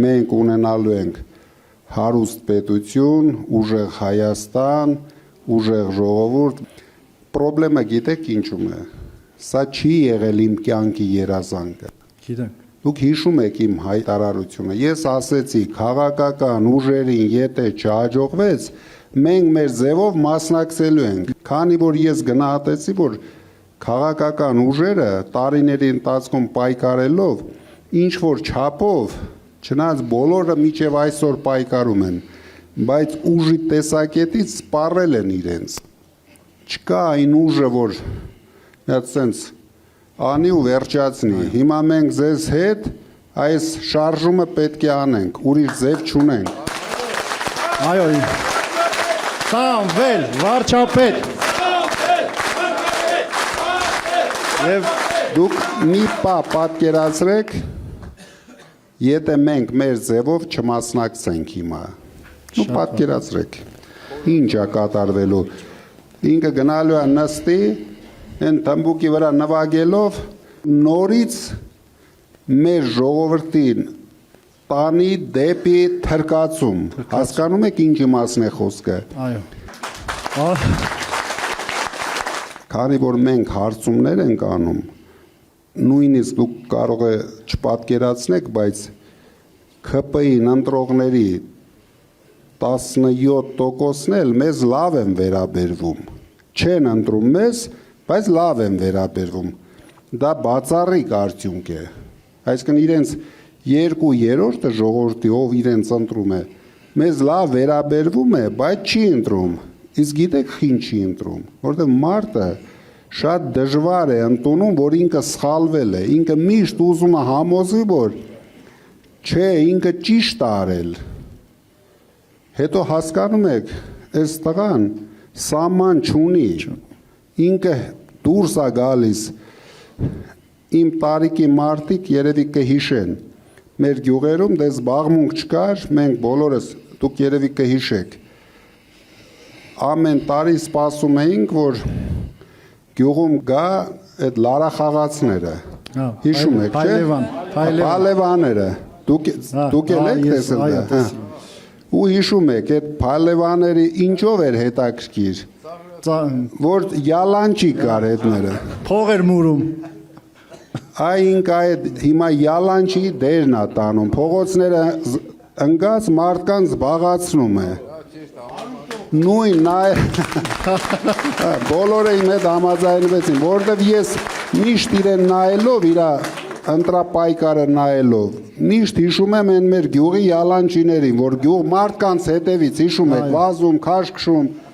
մենք ունենալու ենք հարուստ պետություն, ուժեղ Հայաստան, ուժեղ ժողովուրդ։ Պրոբլեմը գիտեք ինչու՞մ է։ Սա չի եղել իմ կյանքի երազանքը։ Գիտենք։ Դուք հիշում եք իմ հայտարարությունը։ Ես ասեցի, քաղաքական ուժերին եթե չհաջողվեց, մենք մեր ձևով մասնակցելու ենք։ Քանի որ ես գնահատեցի, որ քաղաքական ուժերը տարիների ընթացքում պայքարելով ինչ որ չափով, չնայած բոլորը մինչև այսօր պայքարում են, բայց ուժի տեսակետից սպառել են իրենց։ Չկա այն ուժը, որ այդպես անի ու վերջացնի։ Հիմա մենք ձեզ հետ այս շարժումը պետք է անենք, ուրիշ ձև չունենք։ Այո։ Սամվել, վարչապետ։ Եվ դուք մի պատկերացրեք, եթե մենք մեր ձևով չմասնակցենք հիմա։ Ու պատկերացրեք, ինչ է կատարվելու։ Ինքը գնալու է նստի, են թմբուկի վրա նվագելով նորից մեր ժողովրդին տանի դեպի թրկացում։ Հասկանում եք ինչ իմաստն է խոսքը։ Այո։ Քանի որ մենք հարցումներ ենք անում, նույնիսկ դուք կարող է չպատկերացնեք, բայց ՔՊ-ի ընտրողների 17%-ն էլ մեզ լավ են վերաբերվում։ Չեն ընտրում մեզ, բայց լավ են վերաբերվում։ Դա բացառիկ արդյունք է։ Այսինքն իրենց 2/3-ը ժողովրդի, ով իրենց ընտրում է, մեզ լավ վերաբերվում է, բայց չի ընտրում։ Իսկ գիտեք ինչ չի ընտրում, որովհետև մարդը շատ դժվար է ընդունում, որ ինքը սխալվել է, ինքը միշտ ուզում է համոզի, որ չէ, ինքը ճիշտ է արել։ Հետո հասկանում եք, այս տղան սահման չունի, ինքը դուրս է գալիս, իմ տարիքի մարդիկ երևի կհիշեն, մեր գյուղերում դες զբաղմունք չկար, մենք բոլորս, դուք երևի կհիշեք, ամեն տարի սպասում էինք, որ գյուղում գա այդ լարախաղացները, հիշում եք, չէ? Փալևաները, դուք էլ եք տեսել դա, ու հիշում եք, այդ փալևաների ինչով էր հետաքրքիր, որ յալանչի կար հետները։ Փող էր մուրում։ Ինքը այդ հիմա յալանչի դերն է տանում, փողոցները ընկած մարդկանց զբաղացնում է։ Նույն բոլորը իմ հետ համաձայնվեցին, որովհետև ես միշտ իրեն նայելով, իր ընտրապայքարը նայելով, միշտ հիշում եմ այն մեր գյուղի յալանչիներին, որ գյուղ մարդկանց հետևից հիշում եք, վազում, քաշքշում,